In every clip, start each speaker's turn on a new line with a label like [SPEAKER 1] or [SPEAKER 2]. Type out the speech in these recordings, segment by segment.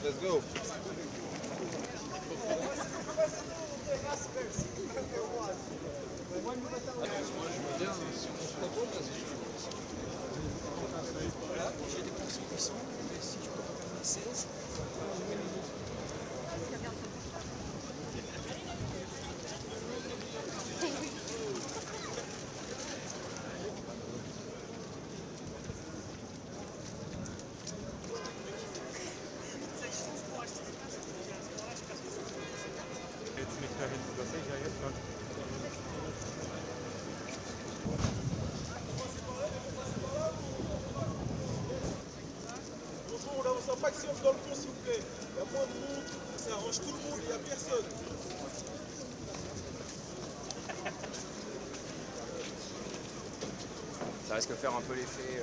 [SPEAKER 1] Let's go.
[SPEAKER 2] Bonjour, là on sent pas que si on dans le fond s'il vous plaît. Il y a moins de monde, ça arrange tout le monde, il n'y a personne.
[SPEAKER 3] Ça risque de faire un peu l'effet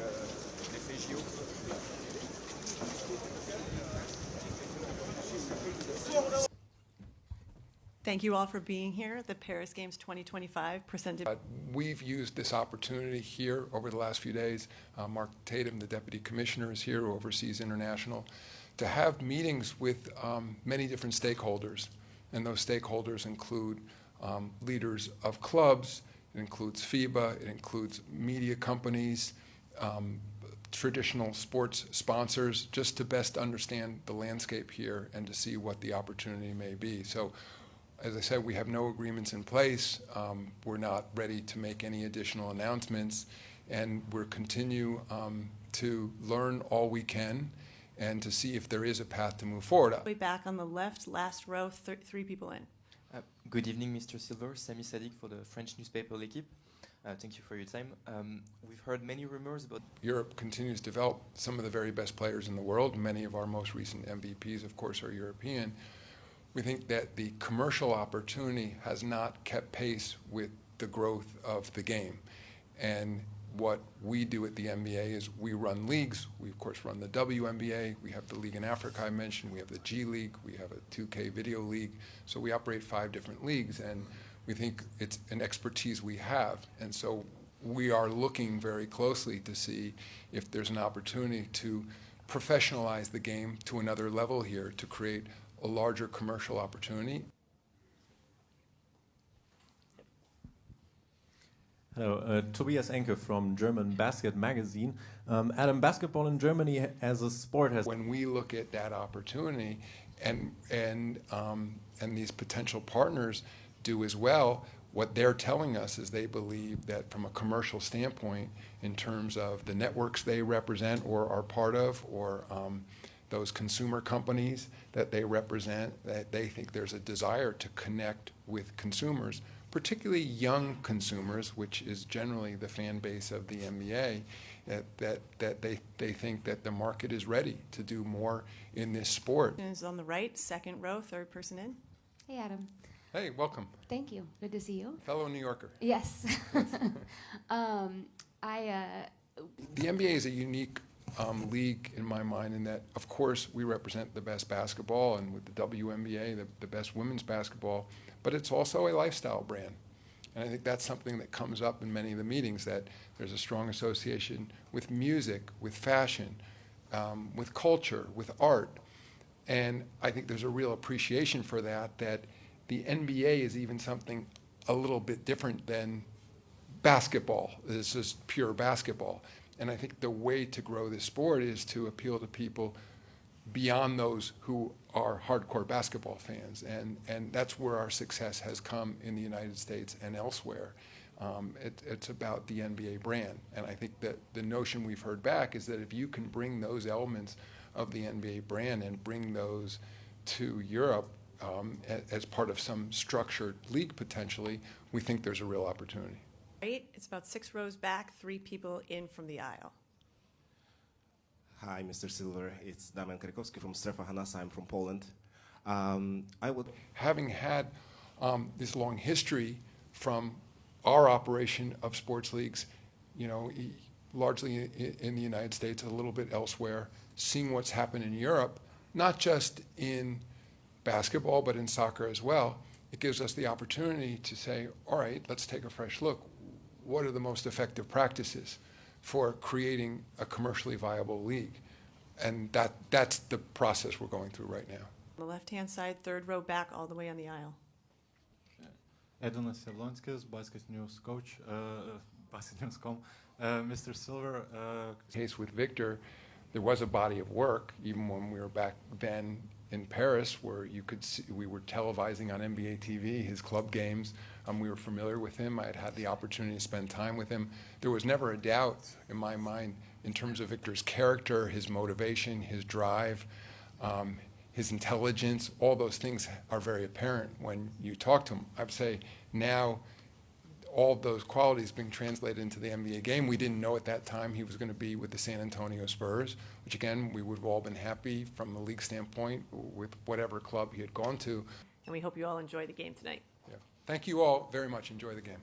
[SPEAKER 3] JO.
[SPEAKER 4] Thank you all for being here at the Paris Games 2025 presented.
[SPEAKER 5] We've used this opportunity here over the last few days. Mark Tatum, the Deputy Commissioner, is here who oversees international, to have meetings with many different stakeholders. And those stakeholders include leaders of clubs, it includes FIBA, it includes media companies, traditional sports sponsors, just to best understand the landscape here and to see what the opportunity may be. So, as I said, we have no agreements in place. We're not ready to make any additional announcements, and we'll continue to learn all we can and to see if there is a path to move forward.
[SPEAKER 4] Way back on the left, last row, three people in.
[SPEAKER 6] Good evening, Mr. Silver. Sami Sadiq for the French newspaper L'Équipe. Thank you for your time. We've heard many rumors about...
[SPEAKER 5] Europe continues to develop some of the very best players in the world. Many of our most recent MVPs, of course, are European. We think that the commercial opportunity has not kept pace with the growth of the game. And what we do at the NBA is we run leagues. We, of course, run the WNBA. We have the league in Africa I mentioned. We have the G League. We have a 2K video league. So we operate 5 different leagues, and we think it's an expertise we have. And so we are looking very closely to see if there's an opportunity to professionalize the game to another level here, to create a larger commercial opportunity.
[SPEAKER 7] Hello, Tobias Enke from German Basket Magazine. Adam, basketball in Germany as a sport has...
[SPEAKER 5] When we look at that opportunity and these potential partners do as well, what they're telling us is they believe that from a commercial standpoint, in terms of the networks they represent or are part of, or those consumer companies that they represent, that they think there's a desire to connect with consumers, particularly young consumers, which is generally the fan base of the NBA, that they think that the market is ready to do more in this sport.
[SPEAKER 4] Is on the right, second row, third person in.
[SPEAKER 8] Hey, Adam.
[SPEAKER 5] Hey, welcome.
[SPEAKER 8] Thank you. Good to see you.
[SPEAKER 5] Fellow New Yorker.
[SPEAKER 8] Yes.
[SPEAKER 5] The NBA is a unique league in my mind in that, of course, we represent the best basketball, and with the WNBA, the best women's basketball, but it's also a lifestyle brand. And I think that's something that comes up in many of the meetings, that there's a strong association with music, with fashion, with culture, with art. And I think there's a real appreciation for that the NBA is even something a little bit different than basketball. This is pure basketball. And I think the way to grow this sport is to appeal to people beyond those who are hardcore basketball fans. And that's where our success has come in the United States and elsewhere. It's about the NBA brand. And I think that the notion we've heard back is that if you can bring those elements of the NBA brand and bring those to Europe as part of some structured league potentially, we think there's a real opportunity.
[SPEAKER 4] Right, it's about 6 rows back, 3 people in from the aisle.
[SPEAKER 9] Hi, Mr. Silver. It's Damian Krykowski from Strefa Hanasa. I'm from Poland.
[SPEAKER 5] Having had this long history from our operation of sports leagues, largely in the United States, a little bit elsewhere, seeing what's happened in Europe, not just in basketball, but in soccer as well, it gives us the opportunity to say, all right, let's take a fresh look. What are the most effective practices for creating a commercially viable league? And that's the process we're going through right now.
[SPEAKER 4] On the left-hand side, third row back, all the way on the aisle.
[SPEAKER 1] Edwin Jablonskis, Basket News coach, basketnews.com. Mr. Silver.
[SPEAKER 5] Case with Victor, there was a body of work, even when we were back then in Paris, where you could see, we were televising on NBA TV his club games. We were familiar with him. I had had the opportunity to spend time with him. There was never a doubt in my mind in terms of Victor's character, his motivation, his drive, his intelligence. All those things are very apparent when you talk to him. I'd say now all those qualities being translated into the NBA game. We didn't know at that time he was going to be with the San Antonio Spurs, which again, we would have all been happy from the league standpoint with whatever club he had gone to.
[SPEAKER 4] And we hope you all enjoy the game tonight.
[SPEAKER 5] Yeah. Thank you all very much. Enjoy the game.